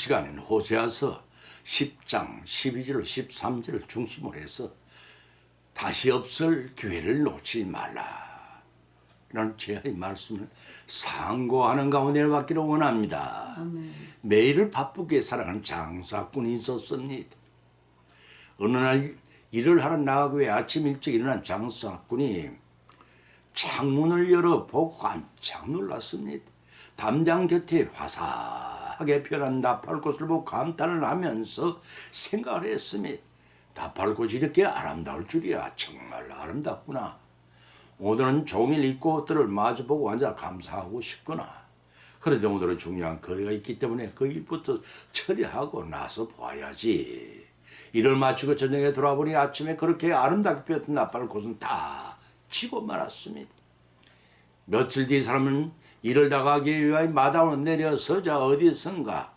시간에는 호세아서 10장 12절 13절을 중심으로 해서 다시 없을 기회를 놓치지 말라 라는 제의 말씀을 상고하는 가운데 받기를 원합니다. 아멘. 매일을 바쁘게 살아가는 장사꾼이 있었습니다. 어느 날 일을 하러 나가기 위해 아침 일찍 일어난 장사꾼이 창문을 열어 보고 깜짝 놀랐습니다. 담장 곁에 화사하게 변한 나팔꽃을 보고 감탄을 하면서 생각을 했습니다. 나팔꽃이 이렇게 아름다울 줄이야. 정말 아름답구나. 오늘은 종일 이 꽃들을 마주보고 앉아 감사하고 싶구나. 그런데 오늘은 중요한 거래가 있기 때문에 그 일부터 처리하고 나서 봐야지. 일을 마치고 저녁에 돌아보니 아침에 그렇게 아름답게 피었던 나팔꽃은 다 지고 말았습니다. 며칠 뒤 사람은 일을 나가기 위하여 마당으로 내려서자 어디선가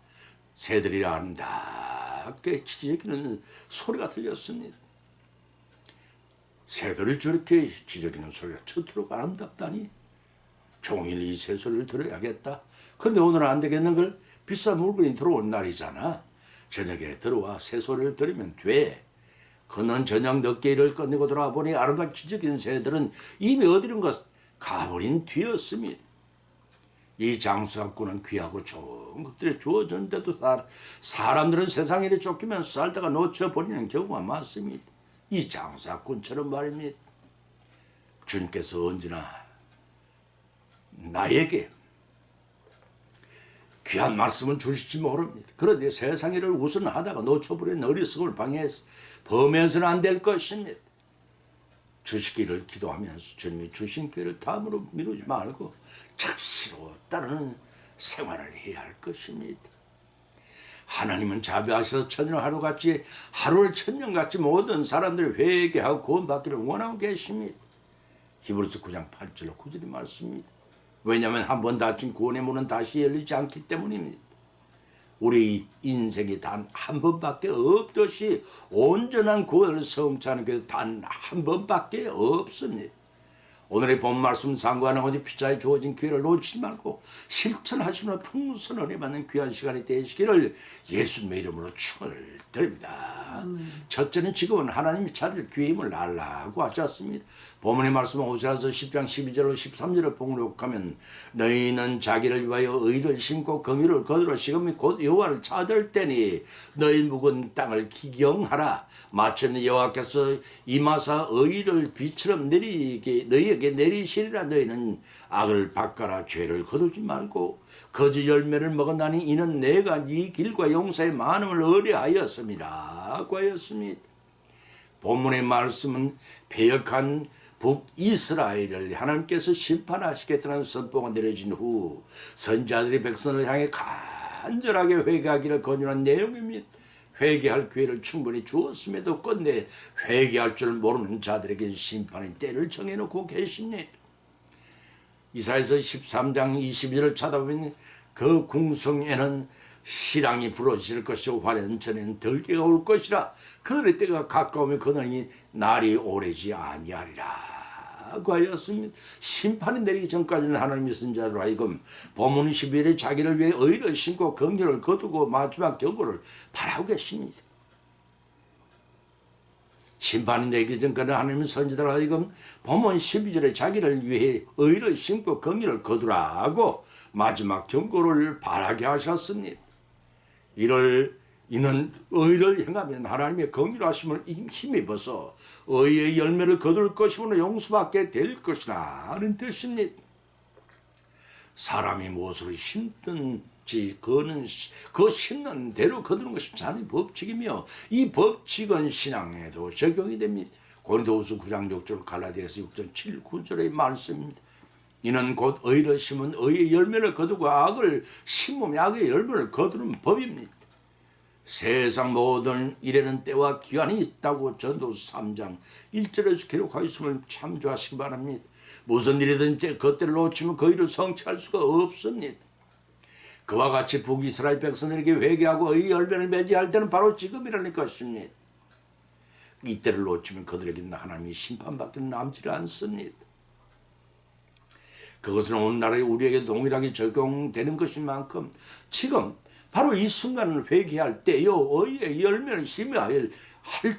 새들이 아름답게 지저귀는 소리가 들렸습니다. 새들이 저렇게 지저귀는 소리가 저토록 아름답다니. 종일 이 새소리를 들어야겠다. 그런데 오늘은 안 되겠는 걸. 비싼 물건이 들어온 날이잖아. 저녁에 들어와 새소리를 들으면 돼. 그는 저녁 늦게 일을 끝내고 돌아보니 아름답게 지저귀는 새들은 이미 어디론가 가버린 뒤였습니다. 이 장사꾼은 귀하고 좋은 것들이 주어졌는데도 사람들은 세상 일에 쫓기면서 살다가 놓쳐버리는 경우가 많습니다. 이 장사꾼처럼 말입니다. 주님께서 언제나 나에게 귀한 말씀은 주실지 모릅니다. 그런데 세상 일을 우선하다가 놓쳐버린 어리석음을 방해해서 범해서는 안 될 것입니다. 주시기를 기도하면서 주님이 주신 기회를 다음으로 미루지 말고 착시로 따르는 생활을 해야 할 것입니다. 하나님은 자비하셔서 천년 하루같이 하루를 천년같이 모든 사람들이 회개하고 구원받기를 원하고 계십니다. 히브리서 9장 8절 9절의 말씀입니다. 왜냐하면 한 번 닫힌 구원의 문은 다시 열리지 않기 때문입니다. 우리 인생이 단 한 번밖에 없듯이 온전한 구원을 성취하는 것은 단 한 번밖에 없습니다. 오늘의 본 말씀 상고하는 것이 피자에 주어진 기회를 놓치지 말고 실천하시면 풍성한 은혜 받는 귀한 시간이 되시기를 예수님의 이름으로 축원을 드립니다. 첫째는 지금은 하나님이 찾을 기회임을 알라고 하셨습니다. 본문의 말씀은 호세아서 10장 12절로 13절을 봉독하면 너희는 자기를 위하여 의를 심고 긍휼을 거두러 지금이 곧 여호와를 찾을 때니 너희 묵은 땅을 기경하라. 마침내 여호와께서 임하사 의를 비처럼 너희에게 내리시리라. 너희는 악을 바꿔라. 죄를 거두지 말고 거짓 열매를 먹었나니 이는 내가 네 길과 용서의 많음을 의뢰하였습니다 고 하였습니다. 본문의 말씀은 패역한 북이스라엘을 하나님께서 심판하시겠다는 선포가 내려진 후 선지자들이 백성을 향해 간절하게 회개하기를 권유한 내용입니다. 회개할 기회를 충분히 주었음에도 끝내 회개할 줄 모르는 자들에게 심판의 때를 정해놓고 계십니다. 이사야서 13장 22절을 찾아보면 그 궁성에는 시랑이 부러질 것이고 화련천에는 들깨가 올 것이라. 그들의 때가 가까우면 그들이 날이 오래지 아니하리라 고 하였습니다. 심판이 내리기 전까지는 하나님의 선지자로 하여금 본문 11에 자기를 위해 의를 심고 긍휼을 거두고 마지막 경고를 바라고 계십니다. 심판이 내리기 전까지는 하나님의 선지자로 하여금 본문 12절에 자기를 위해 의를 심고 긍휼을 거두라고 마지막 경고를 바라게 하셨습니다. 이는 의를 행하면 하나님의 긍휼하심을 힘입어서 의의 열매를 거둘 것이므로 용서받게 될 것이라 하는 뜻입니다. 사람이 무엇을 심든지 그 심는 대로 거두는 것이 자연의 법칙이며 이 법칙은 신앙에도 적용이 됩니다. 고린도후서 9장 6절 갈라디아서 6장 7, 9절의 말씀입니다. 이는 곧 의를 심은 의의 열매를 거두고 악을 심으면 악의 열매를 거두는 법입니다. 세상 모든 일에는 때와 기한이 있다고 전도서 3장 1절에서 기록하였음을 참조하시기 바랍니다. 무슨 일이든지 그때를 놓치면 그 일을 성취할 수가 없습니다. 그와 같이 북이스라엘 백성들에게 회개하고 의의 열매를 맺어야 때는 바로 지금이라는 것입니다. 이때를 놓치면 그들에게는 하나님이 심판받기는 남지 않습니다. 그것은 오늘날에 우리에게 동일하게 적용되는 것인 만큼 지금 바로 이 순간을 회개할 때요 의의 열매를 심어야 할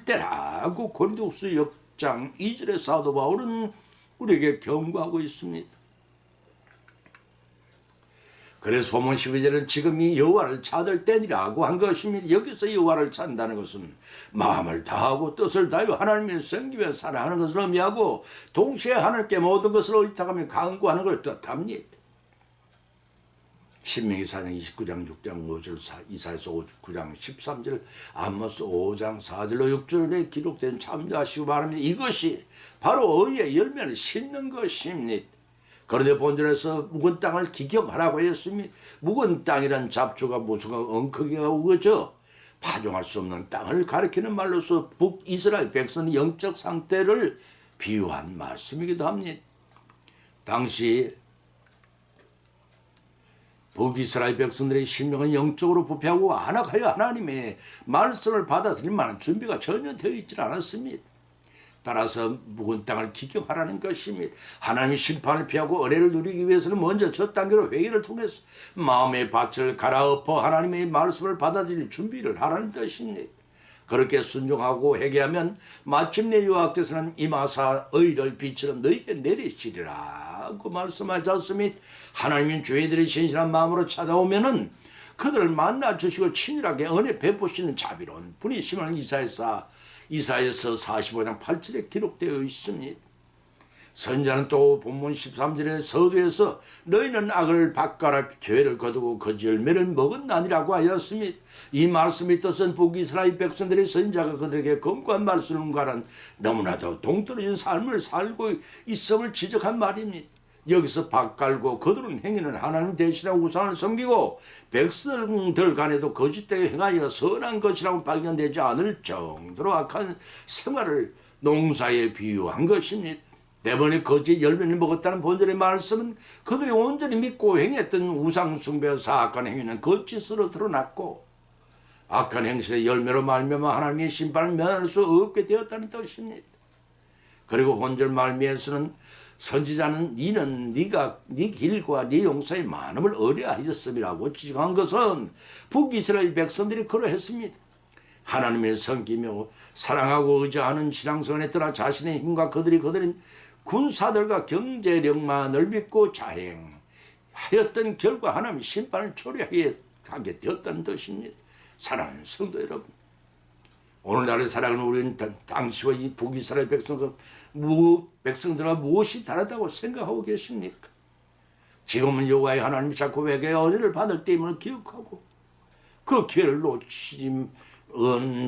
때라고 고린도후서 6장 2절의 사도 바울은 우리에게 경고하고 있습니다. 그래서 본문 12절은 지금이 여호와를 찾을 때니라고 한 것입니다. 여기서 여호와를 찾는다는 것은 마음을 다하고 뜻을 다하여 하나님을 섬기며 살아가는 것을 의미하고 동시에 하나님께 모든 것을 의탁하며 강구하는 걸 뜻합니다. 신명기 4장 29장 6장 5절 이사야서 9장 13절 아모스 5장 4절로 6절에 기록된 참조하시고 바랍니다. 이것이 바로 의의 열매를 심는 것입니다. 그런데 본절에서 묵은 땅을 기경하라고 했습니다. 묵은 땅이란 잡초가 무수가 엉크기가 우거져 파종할 수 없는 땅을 가리키는 말로서 북이스라엘 백성의 영적 상태를 비유한 말씀이기도 합니다. 당시 북이스라엘 백성들의 심령은 영적으로 부패하고 안악하여 하나님의 말씀을 받아들일 만한 준비가 전혀 되어 있지 않았습니다. 따라서 묵은 땅을 기경하라는 것입니다. 하나님의 심판을 피하고 은혜를 누리기 위해서는 먼저 첫 단계로 회개를 통해서 마음의 밭을 갈아엎어 하나님의 말씀을 받아들일 준비를 하라는 뜻입니다. 그렇게 순종하고 회개하면 마침내 여호와께서는 임하사 의를 빛으로 너희에게 내리시리라고 말씀하셨습니다. 하나님이 죄인들의 신실한 마음으로 찾아오면은 그들을 만나 주시고 친밀하게 은혜 베푸시는 자비로운 분이심을 이사야서 45장 8절에 기록되어 있습니다. 선지자는 또 본문 13절의 서두에서 너희는 악을 밭가라 죄를 거두고 거지 열매를 먹었나니라고 하였습니다. 이 말씀의 뜻은 북이스라엘 백성들의 선지자가 그들에게 권고한 말씀과는 너무나도 동떨어진 삶을 살고 있음을 지적한 말입니다. 여기서 밭 갈고 거두는 행위는 하나님 대신에 우상을 섬기고 백성들 간에도 거짓되게 행하여 선한 것이라고 발견되지 않을 정도로 악한 생활을 농사에 비유한 것입니다. 대번에 거짓 열매를 먹었다는 본절의 말씀은 그들이 온전히 믿고 행했던 우상 숭배와 사악한 행위는 거짓으로 드러났고 악한 행실의 열매로 말미암아 하나님의 심판을 면할 수 없게 되었다는 뜻입니다. 그리고 본절 말미에서는 선지자는 니는 네 길과 네 용서의 많음을 어려하였음이라고 지적한 것은 북이스라엘 백성들이 그러했습니다. 하나님을 섬기며 사랑하고 의지하는 신앙생활에 따라 자신의 힘과 그들이 군사들과 경제력만을 믿고 자행하였던 결과 하나님의 심판을 초래하게 되었다는 뜻입니다. 사랑하는 성도 여러분, 오늘날의 살아가는 우리는 당시와 이 북이스라엘 백성들과 무엇이 다르다고 생각하고 계십니까? 지금은 여호와의 하나님이 자꾸 회개의 은혜를 받을 때임을 기억하고 그 기회를 놓치는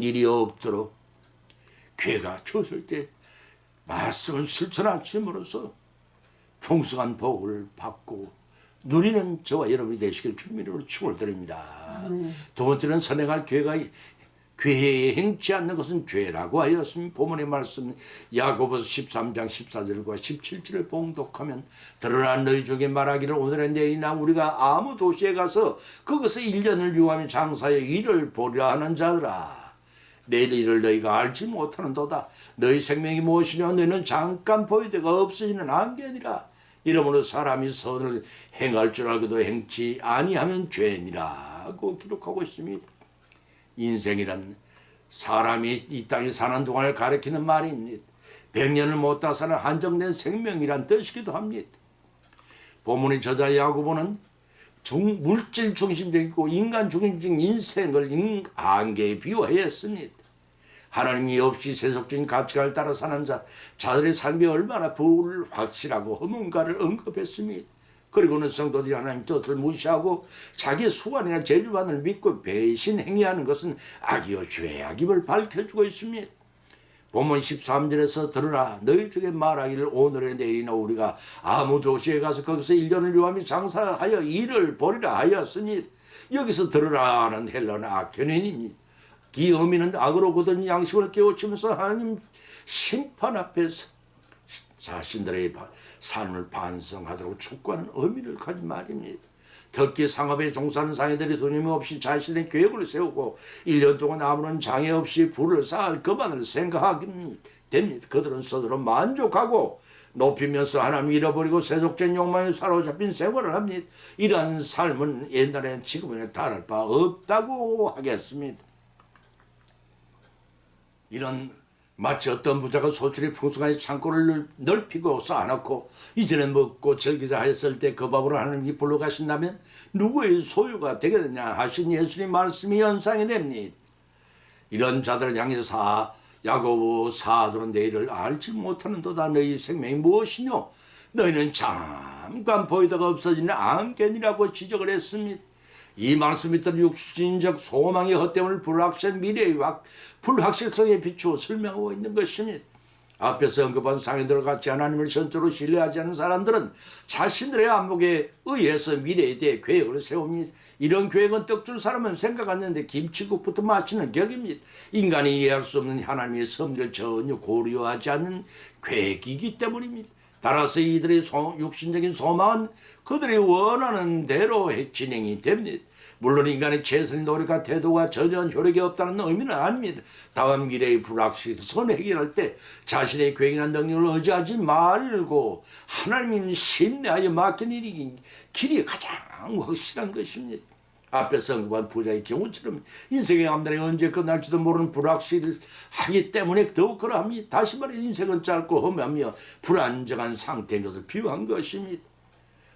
일이 없도록 기회가 주어질 때 말씀을 실천하심으로써 풍성한 복을 받고 누리는 저와 여러분이 되시길 주님으로 축원드립니다. 두 번째는 선행할 기회에 행치 않는 것은 죄라고 하였습니다. 본문의 말씀 야고보서 13장 14절과 17절을 봉독하면 드러난 너희 중에 말하기를 오늘의 내일이나 우리가 아무 도시에 가서 거기서 1년을 유하며 장사하여 일을 보려 하는 자들아, 내일 일을 너희가 알지 못하는도다. 너희 생명이 무엇이냐? 너희는 잠깐 보이대가 없어지는 안개니라. 이러므로 사람이 선을 행할 줄 알고도 행치 아니하면 죄니라고 기록하고 있습니다. 인생이란 사람이 이 땅에 사는 동안을 가리키는 말입니다. 100년을 못 다 사는 한정된 생명이란 뜻이기도 합니다. 본문의 저자 야고보는 물질 중심적이고 인간 중심적인 인생을 안개에 비유하였습니다. 하나님이 없이 세속적인 가치관을 따라 사는 자들의 삶이 얼마나 불확실하고 허문가를 언급했습니다. 그리고는 성도들이 하나님 뜻을 무시하고 자기 수완이나 재주만을 믿고 배신 행위하는 것은 악이요 죄악임을 밝혀주고 있습니다. 본문 13절에서 들으라 너희 중에 말하기를 오늘의 내일이나 우리가 아무 도시에 가서 거기서 1년을 유하며 장사하여 일을 벌이라 하였으니 여기서 들으라는 헬라는 악현인입니다. 이 의미는 악으로 거둔 양심을 깨우치면서 하나님 심판 앞에서 자신들의 삶을 반성하도록 촉구하는 의미를 가진 말입니다. 특히 상업에 종사하는 상인들이 돈이 없이 자신의 계획을 세우고 1년 동안 아무런 장애 없이 부를 쌓을 것만을 생각하게 됩니다. 그들은 스스로 만족하고 높이면서 하나님 잃어버리고 세속적인 욕망에 사로잡힌 생활을 합니다. 이러한 삶은 옛날에는 지금은 다를 바 없다고 하겠습니다. 이런 마치 어떤 부자가 소출이 풍성한 창고를 넓히고 쌓아놓고 이전에 먹고 즐기자 했을 때 그 밥으로 하나님이 불러 가신다면 누구의 소유가 되겠느냐 하신 예수님 말씀이 연상이 됩니다. 이런 자들을 향해서 야고보 사도는 내일을 알지 못하는도다. 너희 생명이 무엇이뇨? 너희는 잠깐 보이다가 없어지는 안개니라고 지적을 했습니다. 이 말씀이 있던 육신적 소망의 헛됨을 불확실한 미래의 불확실성에 비추어 설명하고 있는 것입니다. 앞에서 언급한 상인들과 같이 하나님을 전적으로 신뢰하지 않는 사람들은 자신들의 안목에 의해서 미래에 대해 계획을 세웁니다. 이런 계획은 떡줄 사람은 생각 안 하는데 김치국부터 마치는 격입니다. 인간이 이해할 수 없는 하나님의 섭리를 전혀 고려하지 않는 계획이기 때문입니다. 따라서 이들의 육신적인 소망은 그들이 원하는 대로 진행이 됩니다. 물론 인간의 최선의 노력과 태도가 전혀 효력이 없다는 의미는 아닙니다. 다음 미래의 불확실성을 해결할 때 자신의 계획이나 능력을 의지하지 말고 하나님을 신뢰하여 맡긴 길이 가장 확실한 것입니다. 앞에서 언급한 부자의 경우처럼 인생의 앞날이 언제 끝날지도 모르는 불확실하기 때문에 더욱 그러합니다. 다시 말해 인생은 짧고 험하며 불안정한 상태인 것을 비유한 것입니다.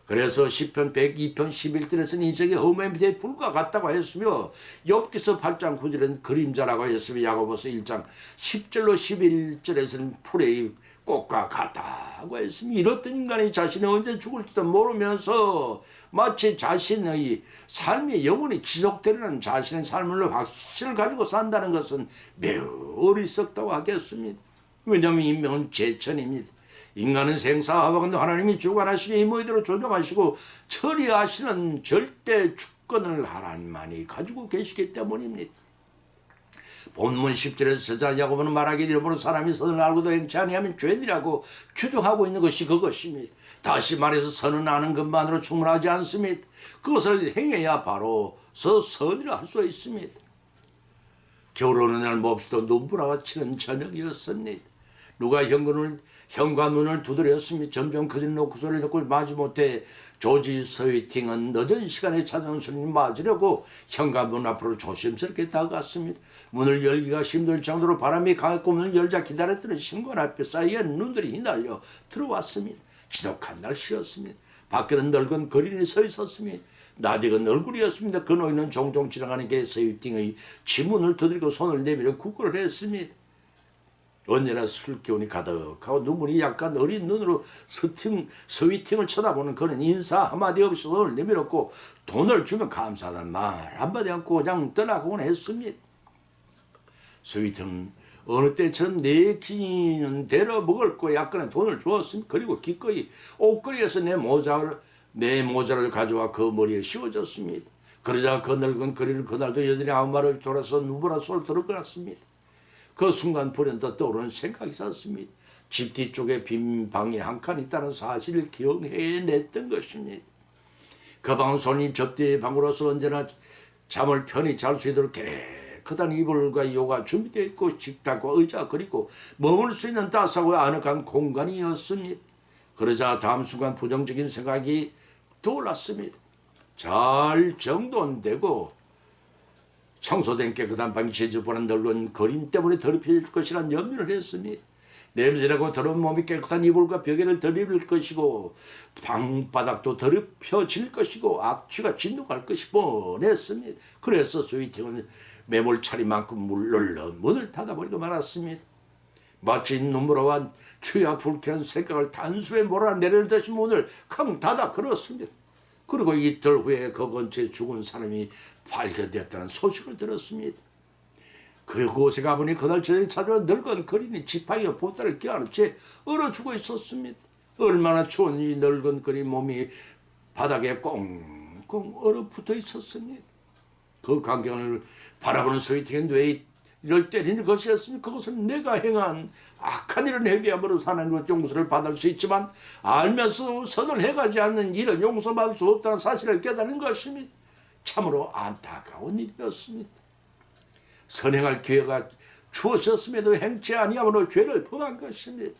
그래서 시편 102편 11절에서는 인생의 험함에 대해 불과 같다고 했으며 욥기서 8장 9절에는 그림자라고 했으며 야고보서 1장 10절로 11절에서는 풀의 꽃과 같다고 했으며 이렇던 인간이 자신이 언제 죽을지도 모르면서 마치 자신의 삶의 영혼이 지속되려는 자신의 삶을 확신을 가지고 산다는 것은 매우 어리석다고 하겠습니다. 왜냐하면 인명은 제천입니다. 인간은 생사하박은 하나님이 주관하시기에 임의대로 조정하시고 처리하시는 절대 주권을 하나님만이 가지고 계시기 때문입니다. 본문 10절에서 저자 야고보는 말하기를 이러므로 사람이 선을 알고도 행치 아니하면 죄인이라고 규정하고 있는 것이 그것입니다. 다시 말해서 선은 아는 것만으로 충분하지 않습니다. 그것을 행해야 바로 선이라 할 수 있습니다. 겨울 어느 날 몹시도 눈보라가 치는 저녁이었습니다. 누가 현관 문을 두드렸으며 점점 커지는 노크소리를 듣고 마지못해 조지 스위팅은 늦은 시간에 찾아온 손님 맞으려고 현관문 앞으로 조심스럽게 다가갔습니다. 문을 열기가 힘들 정도로 바람이 강했고 문을 열자 기다렸더니 현관 앞에 쌓여 눈들이 휘날려 들어왔습니다. 지독한 날씨였습니다. 밖에는 늙은 거린이 서 있었습니다. 낯익은 얼굴이었습니다. 그 노인은 종종 지나가는 길에 스위팅의 지문을 두드리고 손을 내밀어 구걸을 했습니다. 언제나 술기운이 가득하고 눈물이 약간 어린 눈으로 스위팅을 쳐다보는 그는 인사 한마디 없이 손을 내밀었고 돈을 주면 감사하다는 말 한마디 않고 그냥 떠나곤 했습니다. 스위팅은 어느 때처럼 내키는 대로 먹을 거 약간의 돈을 주었습니다. 그리고 기꺼이 옷걸이에서 내 모자를 가져와 그 머리에 씌워줬습니다. 그러자 그 늙은 거리를 그날도 여전히 아무 말 없이 돌아서 누구나 손을 들어갔습니다. 그 순간 불현듯 떠오르는 생각이 있었습니다. 집 뒤쪽에 빈 방이 한 칸 있다는 사실을 기억해냈던 것입니다. 그 방은 손님 접대의 방으로서 언제나 잠을 편히 잘 수 있도록 깨끗한 이불과 요가 준비되어 있고 식탁과 의자 그리고 머물 수 있는 따스하고 아늑한 공간이었습니다. 그러자 다음 순간 부정적인 생각이 떠올랐습니다. 잘 정돈되고 청소된 깨끗한 방이 지저분한 넓은 거린 때문에 더럽혀질 것이란 염려를 했으니 냄새나고 더러운 몸이 깨끗한 이불과 벽에를 더럽힐 것이고 방바닥도 더럽혀질 것이고 악취가 진동할 것이 뻔했습니다. 그래서 스위팅은 매몰차리만큼 물러 문을 닫아버리고 말았습니다. 마치 눈물어와 추야 불쾌한 생각을 단숨에 몰아내려듯이 문을 쾅 닫아 걸었습니다. 그리고 이틀 후에 그 근처에 죽은 사람이 발견되었다는 소식을 들었습니다. 그곳에 가보니 그날 저녁에 찾아온 늙은 거린이 지팡이와 보따리를 껴안은 채 얼어 죽어 있었습니다. 얼마나 추운 이 늙은 거린 몸이 바닥에 꽁꽁 얼어붙어 있었습니다. 그 광경을 바라보는 스위팅의 뇌에 이를 때리는 것이었으니 그것은 내가 행한 악한 일은 회개함으로 하나님의 용서를 받을 수 있지만 알면서 선을 행하지 않는 일은 용서받을 수 없다는 사실을 깨닫는 것입니다. 참으로 안타까운 일이었습니다. 선행할 기회가 주어졌음에도 행치 아니함으로 죄를 범한 것입니다.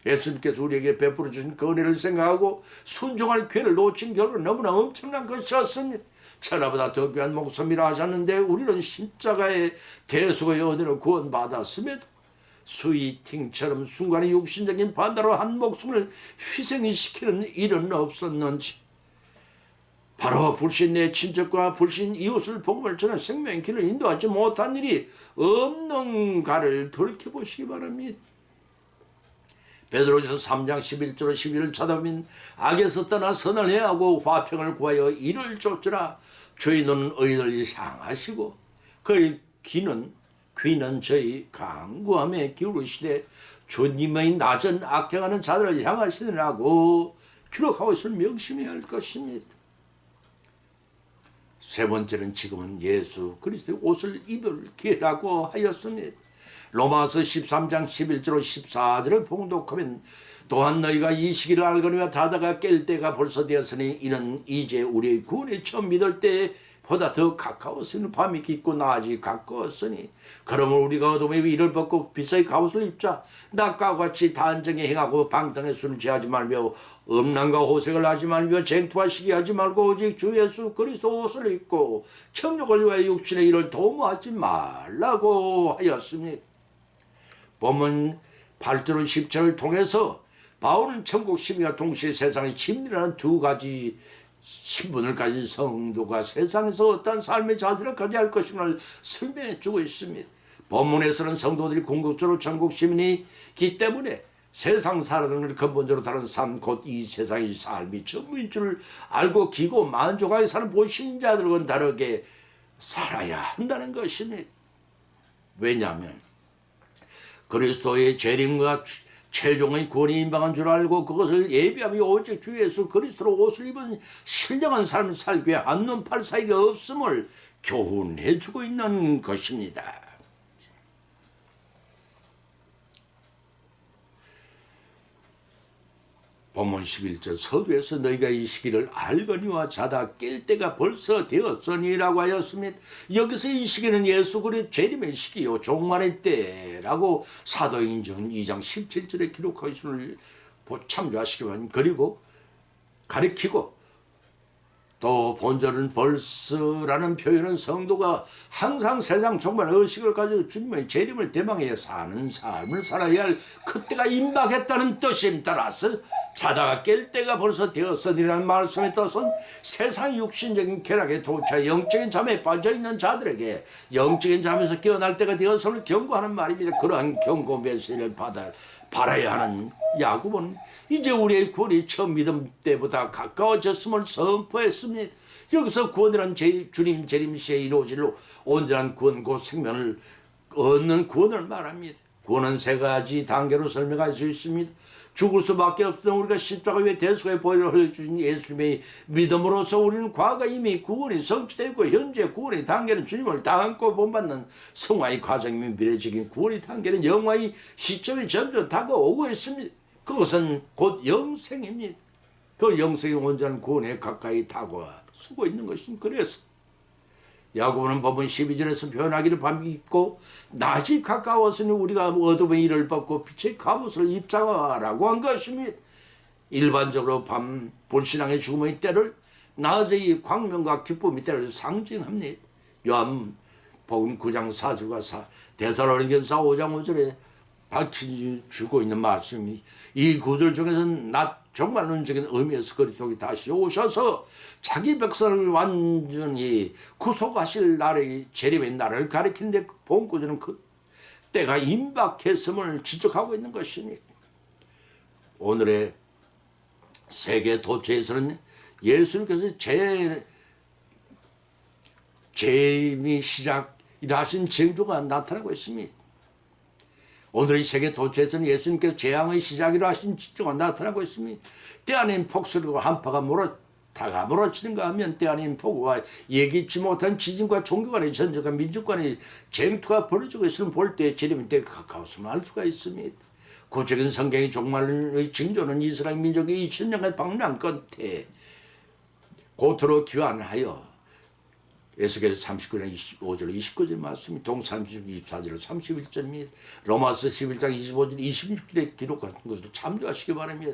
예수님께서 우리에게 베풀어 주신 그 은혜를 생각하고 순종할 기회를 놓친 결과 너무나 엄청난 것이었습니다. 천하보다 더 귀한 목숨이라 하셨는데 우리는 십자가의 대속의 은혜로 구원받았음에도 스위팅처럼 순간의 육신적인 반대로 한 목숨을 희생시키는 일은 없었는지, 바로 불신 내 친척과 불신 이웃을 복음을 전한 생명의 길을 인도하지 못한 일이 없는가를 돌이켜보시기 바랍니다. 베드로전서 3장 11절 12를 찾아보면 악에서 떠나 선을 해하고 화평을 구하여 이를 쫓으라. 주의 눈은 의인을 향하시고 그의 귀는 저희 간구함에 기울이시되 주님의 낮은 악행하는 자들을 향하시느라고 기록하고 있을 명심해야 할 것입니다. 세 번째는 지금은 예수 그리스도의 옷을 입을 기회라고 하였습니다. 로마서 13장 11절 14절을 봉독하면 또한 너희가 이 시기를 알거니와 다다가 깰 때가 벌써 되었으니 이는 이제 우리의 구원에 처음 믿을 때보다 더 가까웠으니 밤이 깊고 낮이 가까웠으니 그러므로 우리가 어둠의 위를 벗고 빛의 갑옷을 입자. 낮과 같이 단정에 행하고 방탕의 술을 취하지 말며 음란과 호색을 하지 말며 쟁투와 시기하지 말고 오직 주 예수 그리스도 옷을 입고 청욕을 위하여 육신의 일을 도모하지 말라고 하였습니다. 본문 8절은 10절을 통해서 바울은 천국 심리와 동시에 세상의 심리라는 두 가지 신분을 가진 성도가 세상에서 어떠한 삶의 자세를 가져야 할 것임을 설명해 주고 있습니다. 본문에서는 성도들이 궁극적으로 천국 시민이기 때문에 세상 사람들을 근본적으로 다른 삶, 곧 이 세상의 삶이 전부인 줄 알고 기고 만족하게 사는 보신자들과는 다르게 살아야 한다는 것입니다. 왜냐하면 그리스도의 재림과 최종의 구원이 임박한 줄 알고 그것을 예비하며 오직 주 예수 그리스도로 옷을 입은 신령한 삶을 살기 위해 한눈 팔 사이가 없음을 교훈해 주고 있는 것입니다. 본문 11절 서두에서 너희가 이 시기를 알거니와 자다 깰 때가 벌써 되었으니라고 하였습니다. 여기서 이 시기는 예수 그리스도의 재림의 시기요 종말의 때라고 사도행전 2장 17절에 기록하고 있음을 참조하시기 바랍니다. 그리고 가리키고 또 본절은 벌써라는 표현은 성도가 항상 세상 정말 의식을 가지고 주님의 재림을 대망해 사는 삶을 살아야 할 그때가 임박했다는 뜻임 따라서 자다가 깰 때가 벌써 되었으니라는 말씀에 따라서 세상 육신적인 쾌락에 도취해 영적인 잠에 빠져있는 자들에게 영적인 잠에서 깨어날 때가 되었음을 경고하는 말입니다. 그러한 경고 메시지를 받아야 하는 야곱은 이제 우리의 구원이 처음 믿음 때보다 가까워졌음을 선포했습니다. 여기서 구원이란 주님 재림 시에 이루어질 온전한 구원 곧 생명을 얻는 구원을 말합니다. 구원은 세 가지 단계로 설명할 수 있습니다. 죽을 수밖에 없던 우리가 십자가 위에 대속의 보혈을 흘려주신 예수님의 믿음으로써 우리는 과거 이미 구원이 성취되고 현재 구원의 단계는 주님을 다 안고 본받는 성화의 과정이며 미래적인 구원의 단계는 영화의 시점이 점점 다가오고 있습니다. 그것은 곧 영생입니다. 그 영생의 온전한 구원에 가까이 다가서고 있는 것입니다. 그래서 야고보는 본문 12절에서 표현하기를 밤이 깊고 낮이 가까웠으니 우리가 어둠의 일을 벗고 빛의 갑옷을 입자라고 한 것입니다. 일반적으로 밤 불신앙의 죽음의 때를 낮의 광명과 기쁨의 때를 상징합니다. 요한복음 9장 4절과 데살로니가서 5장 5절에 밝혀주고 있는 말씀이 이 구절 중에서는 낮 정말 논적인 의미에서 그리스도가 다시 오셔서 자기 백성을 완전히 구속하실 날의 재림의 날을 가리키는데 본구절은 그 때가 임박했음을 지적하고 있는 것입니다. 오늘의 세계 도처에서는 예수님께서 재림이 시작이라 하신 징조가 나타나고 있습니다. 오늘의 세계 도처에서는 예수님께서 재앙의 시작이라 하신 징조가 나타나고 있습니다. 때 아닌 폭설과 한파가 몰아치는가 하면 때 아닌 폭우와 예기치 못한 지진과 종교 간의 전쟁과 민족 간의 쟁투가 벌어지고 있음을 볼 때 재림의 때가 가까웠음을 알 수가 있습니다. 구체적인 성경의 종말의 징조는 이스라엘 민족이 2000년간 방랑 끝에 고토로 귀환하여 에스겔 39장 25절 29절 말씀이 동사무소 24절 31절입니다. 로마서 11장 25절 26절에 기록한 것을 참조하시기 바랍니다.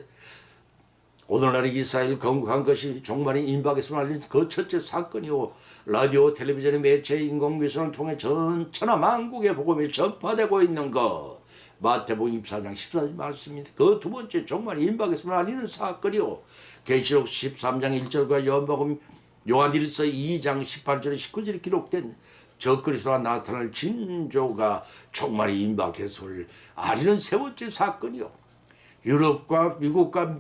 오늘날 이스라엘 건국한 것이 종말이 임박했음을 알린 그 첫째 사건이요, 라디오 텔레비전의 매체 인공위성을 통해 전 천하 만국의 복음이 전파되고 있는 것, 마태복음 24장 14절 말씀입니다. 그 두 번째 종말이 임박했음을 알리는 사건이요, 계시록 13장 1절과 요한일서 2장 18절 19절에 기록된 적그리스도가 나타날 징조가 종말이 임박했음을 알리는 세 번째 사건이요, 유럽과 미국과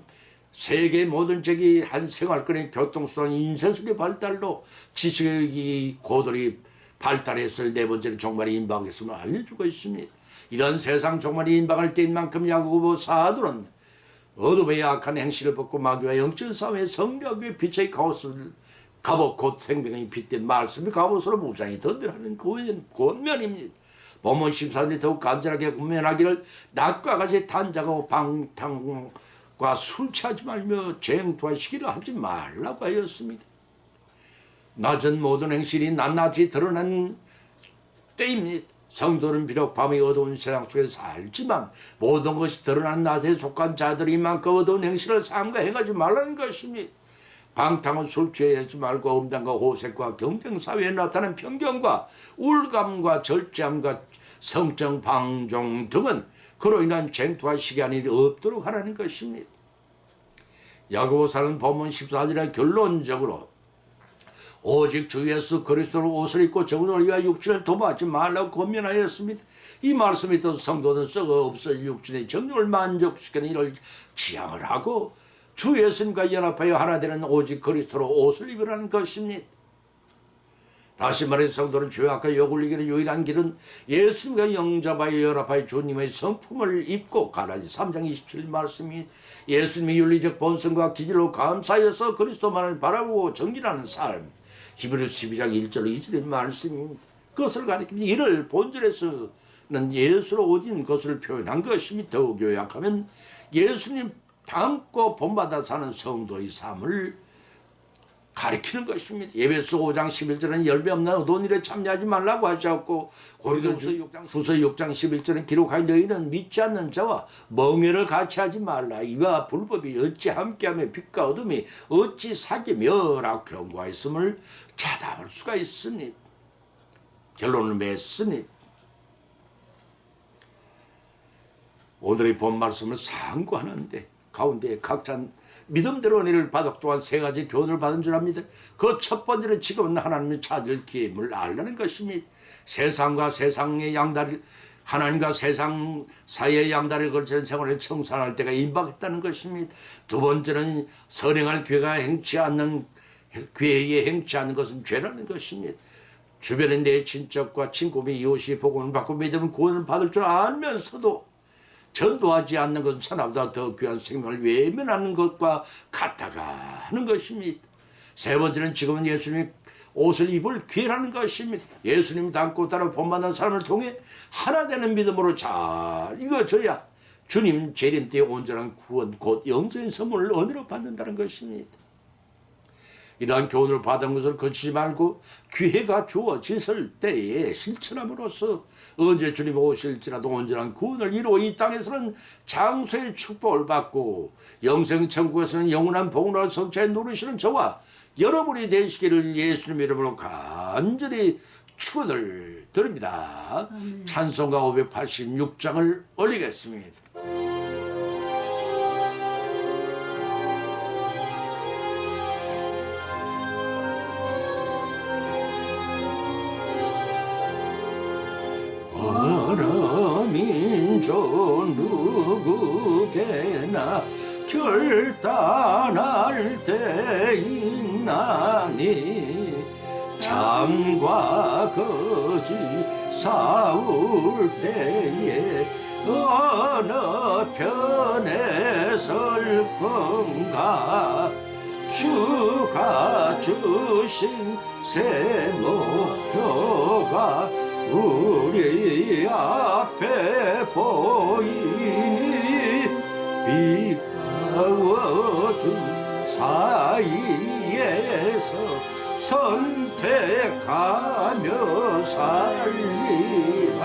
세계 모든 지역이 한 생활권의 교통수단 인쇄술의 발달로 지식의 고도리 발달했을 네 번째로 종말이 임박했음을 알려주고 있습니다. 이런 세상 종말이 임박할 때인 만큼 야고보 사도는 어둠의 악한 행실을 벗고 마귀와 영적 싸움의 성벽의 빛의 갑옷 곧 생명의 빛된 말씀의 갑옷으로 무장이 던들하는 권면입니다. 본문 14절이 더욱 간절하게 권면하기를 낮과 같이 단장하고 방탕과 술 취하지 말며 쟁투와 시기를 하지 말라고 하였습니다. 낮은 모든 행실이 낱낱이 드러난 때입니다. 성도는 비록 밤이 어두운 세상 속에 살지만 모든 것이 드러난 낮에 속한 자들이 이만큼 어두운 행실을 삼가 행하지 말라는 것입니다. 방탕은 술 취하지 말고 음란과 호색과 경쟁 사회에 나타난 편견과 우울감과 절제함과 성적 방종 등은 그로 인한 쟁투와 시간이 없도록 하라는 것입니다. 야고보서는 본문 14절에 결론적으로 오직 주 예수 그리스도로 옷을 입고 정욕을 위하여 육신을 도모하지 말라고 권면하였습니다. 이 말씀이 있던 성도는 썩어 없어진 육신의 정욕을 만족시키는 일을 지향을 하고 주 예수님과 연합하여 하나 되는 오직 그리스도로 옷을 입으라는 것입니다. 다시 말해서 성도는 죄악과 욕을 이기는 유일한 길은 예수님과 영접하여 연합하여 주님의 성품을 입고 가라지 3장 27절 말씀이 예수님의 윤리적 본성과 기질로 감사하여서 그리스도만을 바라보고 정진하는 삶, 히브리서 12장 1절 2절의 말씀입니다. 그것을 가리킵니다. 이를 본질에서는 예수로 오진 것을 표현한 것이니 더욱 요약하면 예수님 닮고 본받아 사는 성도의 삶을 가리키는 것입니다. 에베소 5장 11절은 열매 없는 어두운 일에 참여하지 말라고 하셨고 고린도후서 6장 11절은 기록하여 너희는 믿지 않는 자와 멍해를 같이 하지 말라. 이와 불법이 어찌 함께하며 빛과 어둠이 어찌 사귀며라고 경고하였음을 찾아볼 수가 있으니 결론을 맺으니 오늘의 본 말씀을 상고하는데 가운데 각자 믿음대로 은혜를 받았고 또한 세 가지 교훈을 받은 줄 압니다. 그 첫 번째는 지금은 하나님을 찾을 기회임을 알라는 것입니다. 세상과 세상의 양다리 하나님과 세상 사이의 양다리를 걸치는 생활을 청산할 때가 임박했다는 것입니다. 두 번째는 선행할 기회에 행치 않는 것은 죄라는 것입니다. 주변에 내 친척과 친구 및 이웃이 복음을 받고 믿음은 구원을 받을 줄 알면서도 전도하지 않는 것은 천하보다 더 귀한 생명을 외면하는 것과 같다가 하는 것입니다. 세 번째는 지금은 예수님이 옷을 입을 기회라는 것입니다. 예수님 닮고 따라 본받는 사람을 통해 하나 되는 믿음으로 잘 이루어져야 주님 재림 때의 온전한 구원 곧 영생의 선물을 은혜로 받는다는 것입니다. 이러한 교훈을 받은 것을 거치지 말고 기회가 주어졌을 때에 실천함으로써 언제 주님 오실지라도 온전한 구원을 이루어 이 땅에서는 장소의 축복을 받고 영생 천국에서는 영원한 복을 성취해 누리시는 저와 여러분이 되시기를 예수님 이름으로 간절히 축원을 드립니다. 찬송가 586장을 올리겠습니다. 어느 민족 누구게나 결단할 때 있나니 참과 거짓 싸울 때에 어느 편에 설 건가 주가 주신 새 목표가 우리 앞에 보이니 빛과 어둠 사이에서 선택 택하며 살리라